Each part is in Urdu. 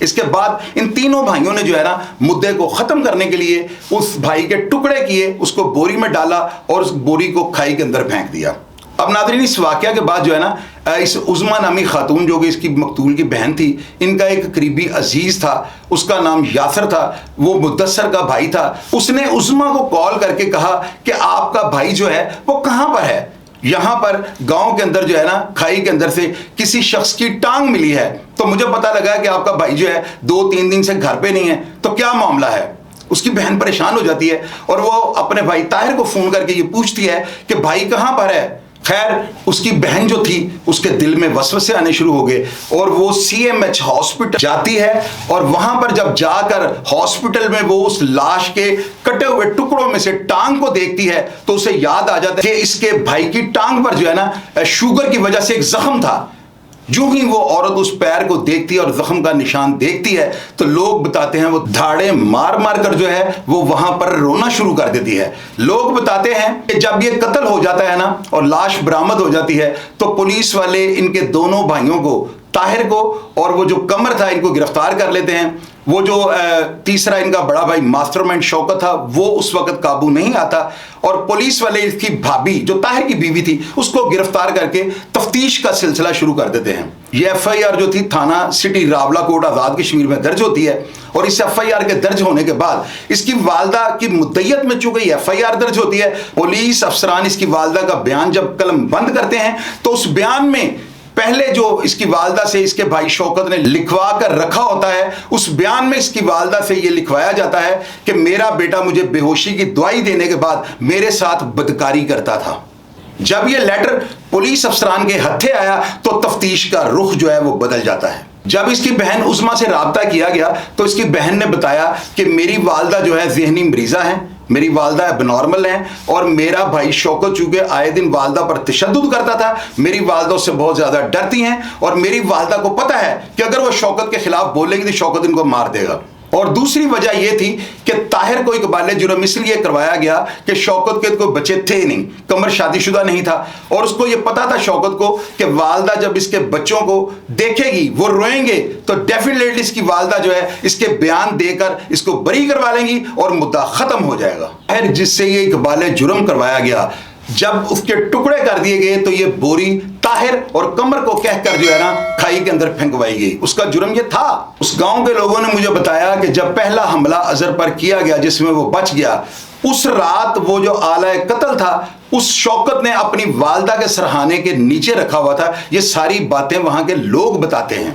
اس کے بعد ان تینوں بھائیوں نے جو ہے نا مدعے کو ختم کرنے کے لیے اس بھائی کے ٹکڑے کیے، اس کو بوری میں ڈالا اور اس بوری کو کھائی کے اندر پھینک دیا۔ اب ناظرین اس واقعہ کے بعد جو ہے نا اس عظمیٰ نامی خاتون جو کہ اس کی مقتول کی بہن تھی، ان کا ایک قریبی عزیز تھا، اس کا نام یاسر تھا، وہ مدثر کا بھائی تھا، اس نے عظمیٰ کو کال کر کے کہا کہ آپ کا بھائی جو ہے وہ کہاں پر ہے؟ یہاں پر گاؤں کے اندر جو ہے نا کھائی کے اندر سے کسی شخص کی ٹانگ ملی ہے، تو مجھے پتا لگا کہ آپ کا بھائی جو ہے 2-3 دن سے گھر پہ نہیں ہے، تو کیا معاملہ ہے؟ اس کی بہن پریشان ہو جاتی ہے اور وہ اپنے بھائی طاہر کو فون کر کے یہ پوچھتی ہے کہ بھائی کہاں پر ہے؟ خیر اس کی بہن جو تھی اس کے دل میں وسوسے آنے شروع ہو گئے اور وہ CMH ہاسپٹل جاتی ہے، اور وہاں پر جب جا کر ہاسپٹل میں وہ اس لاش کے کٹے ہوئے ٹکڑوں میں سے ٹانگ کو دیکھتی ہے تو اسے یاد آ جاتا ہے کہ اس کے بھائی کی ٹانگ پر جو ہے نا شوگر کی وجہ سے ایک زخم تھا۔ جو ہی وہ عورت اس پیر کو دیکھتی ہے اور زخم کا نشان دیکھتی ہے تو لوگ بتاتے ہیں وہ دھاڑے مار مار کر جو ہے وہ وہاں پر رونا شروع کر دیتی ہے۔ لوگ بتاتے ہیں کہ جب یہ قتل ہو جاتا ہے نا اور لاش برآمد ہو جاتی ہے تو پولیس والے ان کے دونوں بھائیوں کو، طاہر کو اور وہ جو قمر تھا، ان کو گرفتار کر لیتے ہیں۔ وہ جو تیسرا ان کا بڑا بھائی ماسٹر مائنڈ شوکت تھا وہ اس وقت قابو نہیں آتا، اور پولیس والے اس کی بھابھی جو طاہر کی بیوی تھی اس کو گرفتار کر کے تفتیش کا سلسلہ شروع کر دیتے ہیں۔ یہ FIR جو تھی تھانہ سٹی راولا کوٹ آزاد کشمیر میں درج ہوتی ہے، اور اس FIR کے درج ہونے کے بعد اس کی والدہ کی مدعیت میں چونکہ یہ FIR درج ہوتی ہے، پولیس افسران اس کی والدہ کا بیان جب قلم بند کرتے ہیں تو اس بیان میں پہلے جو اس کی والدہ سے اس کے بھائی شوکت نے لکھوا کر رکھا ہوتا ہے، اس بیان میں اس کی والدہ سے یہ لکھوایا جاتا ہے کہ میرا بیٹا مجھے بے ہوشی کی دوائی دینے کے بعد میرے ساتھ بدکاری کرتا تھا۔ جب یہ لیٹر پولیس افسران کے ہتھے آیا تو تفتیش کا رخ جو ہے وہ بدل جاتا ہے۔ جب اس کی بہن عظمیٰ سے رابطہ کیا گیا تو اس کی بہن نے بتایا کہ میری والدہ جو ہے ذہنی مریضہ ہیں، میری والدہ اب نارمل ہیں، اور میرا بھائی شوکت چونکہ آئے دن والدہ پر تشدد کرتا تھا، میری والدہ اس سے بہت زیادہ ڈرتی ہیں، اور میری والدہ کو پتہ ہے کہ اگر وہ شوکت کے خلاف بولیں گی تو شوکت ان کو مار دے گا۔ اور دوسری وجہ یہ تھی کہ طاہر کو اقبال جرم اس لیے کروایا گیا کہ شوکت کے کوئی بچے تھے نہیں، قمر شادی شدہ نہیں تھا، اور اس کو یہ پتا تھا شوکت کو کہ والدہ جب اس کے بچوں کو دیکھے گی وہ روئیں گے تو ڈیفینیٹلی اس کی والدہ جو ہے اس کے بیان دے کر اس کو بری کروا لیں گی اور مدعا ختم ہو جائے گا۔ طاہر جس سے یہ اقبال جرم کروایا گیا، جب اس کے ٹکڑے کر دیے گئے تو یہ بوری طاہر اور قمر کو کہہ کر جو ہے نا کھائی کے اندر پھینکوائی گئی۔ اس کا جرم یہ تھا۔ اس گاؤں کے لوگوں نے مجھے بتایا کہ جب پہلا حملہ اظہر پر کیا گیا جس میں وہ بچ گیا، اس رات وہ جو آلہ قتل تھا اس شوکت نے اپنی والدہ کے سرہانے کے نیچے رکھا ہوا تھا۔ یہ ساری باتیں وہاں کے لوگ بتاتے ہیں۔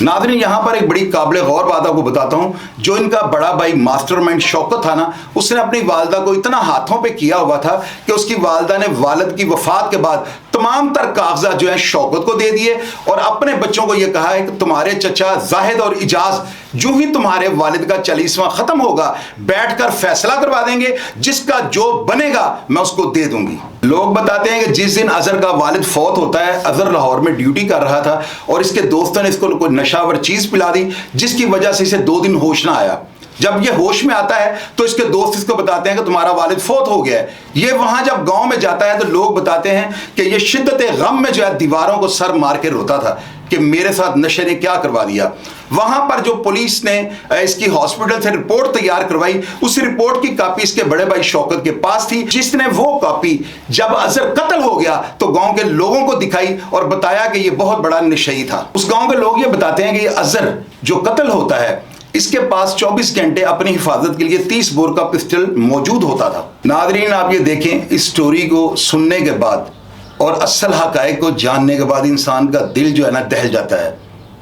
ناظرین یہاں پر ایک بڑی قابل غور بات آپ کو بتاتا ہوں، جو ان کا بڑا بھائی ماسٹر مائنڈ شوکت تھا نا، اس نے اپنی والدہ کو اتنا ہاتھوں پہ کیا ہوا تھا کہ اس کی والدہ نے والد کی وفات کے بعد تمام تر کاغذات جو ہیں شوکت کو دے دیے، اور اپنے بچوں کو یہ کہا ہے کہ تمہارے چچا زاہد اور اجاز جو ہی تمہارے والد کا 40واں ختم ہوگا بیٹھ کر فیصلہ کروا دیں گے، جس کا جو بنے گا میں اس کو دے دوں گی۔ لوگ بتاتے ہیں کہ جس دن اظہر کا والد فوت ہوتا ہے، اظہر لاہور میں ڈیوٹی کر رہا تھا اور اس کے دوستوں نے اس کو کوئی نشہ ور چیز پلا دی جس کی وجہ سے اسے 2 دن ہوش نہ آیا۔ جب یہ ہوش میں آتا ہے تو اس کے دوست اس کو بتاتے ہیں کہ تمہارا والد فوت ہو گیا ہے۔ یہ وہاں جب گاؤں میں جاتا ہے تو لوگ بتاتے ہیں کہ یہ شدت غم میں جو ہے دیواروں کو سر مار کے روتا تھا کہ میرے ساتھ نشے نے کیا کروا دیا۔ وہاں پر جو پولیس نے اس کی ہاسپٹل سے رپورٹ تیار کروائی، اس رپورٹ کی کاپی اس کے بڑے بھائی شوکت کے پاس تھی، جس نے وہ کاپی جب اظہر قتل ہو گیا تو گاؤں کے لوگوں کو دکھائی اور بتایا کہ یہ بہت بڑا نشئی تھا۔ اس گاؤں کے لوگ یہ بتاتے ہیں کہ یہ اظہر جو قتل ہوتا ہے اس کے پاس 24 گھنٹے اپنی حفاظت کے لیے 30 بور کا پسٹل موجود ہوتا تھا۔ ناظرین آپ یہ دیکھیں، اس سٹوری کو سننے کے بعد اور اصل حقائق کو جاننے کے بعد انسان کا دل جو ہے نا دہل جاتا ہے۔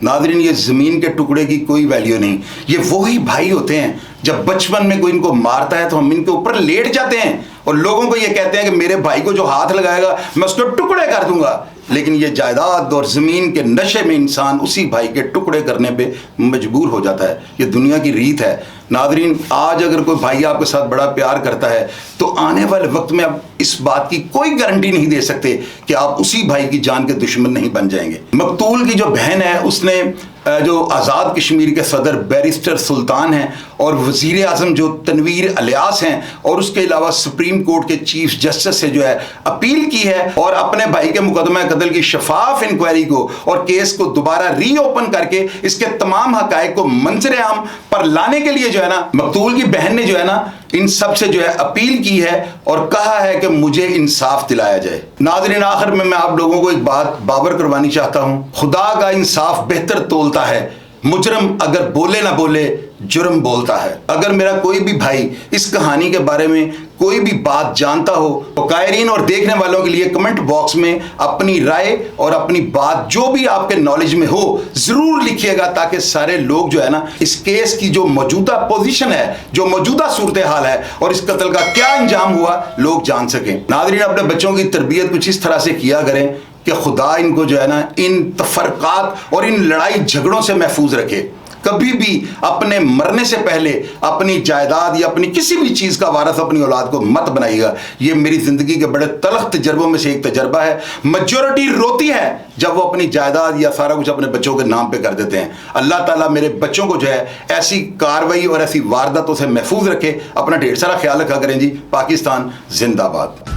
ناظرین یہ زمین کے ٹکڑے کی کوئی ویلیو نہیں، یہ وہی بھائی ہوتے ہیں جب بچپن میں کوئی ان کو مارتا ہے تو ہم ان کے اوپر لیٹ جاتے ہیں اور لوگوں کو یہ کہتے ہیں کہ میرے بھائی کو جو ہاتھ لگائے گا میں اس کو ٹکڑے کر دوں گا، لیکن یہ جائیداد اور زمین کے نشے میں انسان اسی بھائی کے ٹکڑے کرنے پہ مجبور ہو جاتا ہے۔ یہ دنیا کی ریت ہے۔ ناظرین آج اگر کوئی بھائی آپ کے ساتھ بڑا پیار کرتا ہے تو آنے والے وقت میں آپ اس بات کی کوئی گارنٹی نہیں دے سکتے کہ آپ اسی بھائی کی جان کے دشمن نہیں بن جائیں گے۔ مقتول کی جو بہن ہے اس نے جو آزاد کشمیر کے صدر بیرسٹر سلطان ہیں اور وزیر اعظم جو تنویر الیاس ہیں اور اس کے علاوہ سپریم کورٹ کے چیف جسٹس سے جو ہے اپیل کی ہے اور اپنے بھائی کے مقدمہ قتل کی شفاف انکوائری کو اور کیس کو دوبارہ ری اوپن کر کے اس کے تمام حقائق کو منظر عام پر لانے کے لیے جو ہے نا مقتول کی بہن نے جو ہے نا ان سب سے جو ہے اپیل کی ہے اور کہا ہے کہ مجھے انصاف دلایا جائے۔ ناظرین آخر میں آپ لوگوں کو ایک بات باور کروانی چاہتا ہوں، خدا کا انصاف بہتر تولتا ہے، مجرم اگر بولے نہ بولے جرم بولتا ہے۔ اگر میرا کوئی بھی بھائی اس کہانی کے بارے میں کوئی بھی بات جانتا ہو تو قائرین اور دیکھنے والوں کے لیے کمنٹ باکس میں اپنی رائے اور اپنی بات جو بھی آپ کے نالج میں ہو ضرور لکھیے گا، تاکہ سارے لوگ جو ہے نا اس کیس کی جو موجودہ پوزیشن ہے، جو موجودہ صورتحال ہے اور اس قتل کا کیا انجام ہوا لوگ جان سکیں۔ ناظرین اپنے بچوں کی تربیت کچھ اس طرح سے کیا کریں کہ خدا ان کو جو ہے نا ان تفرقات اور ان لڑائی جھگڑوں سے محفوظ رکھے۔ کبھی بھی اپنے مرنے سے پہلے اپنی جائیداد یا اپنی کسی بھی چیز کا وارث اپنی اولاد کو مت بنائیے گا۔ یہ میری زندگی کے بڑے تلخ تجربوں میں سے ایک تجربہ ہے۔ میجورٹی روتی ہے جب وہ اپنی جائیداد یا سارا کچھ اپنے بچوں کے نام پہ کر دیتے ہیں۔ اللہ تعالیٰ میرے بچوں کو جو ہے ایسی کارروائی اور ایسی وارداتوں سے محفوظ رکھے۔ اپنا ڈھیر سارا خیال رکھا کریں جی۔ پاکستان زندہ باد۔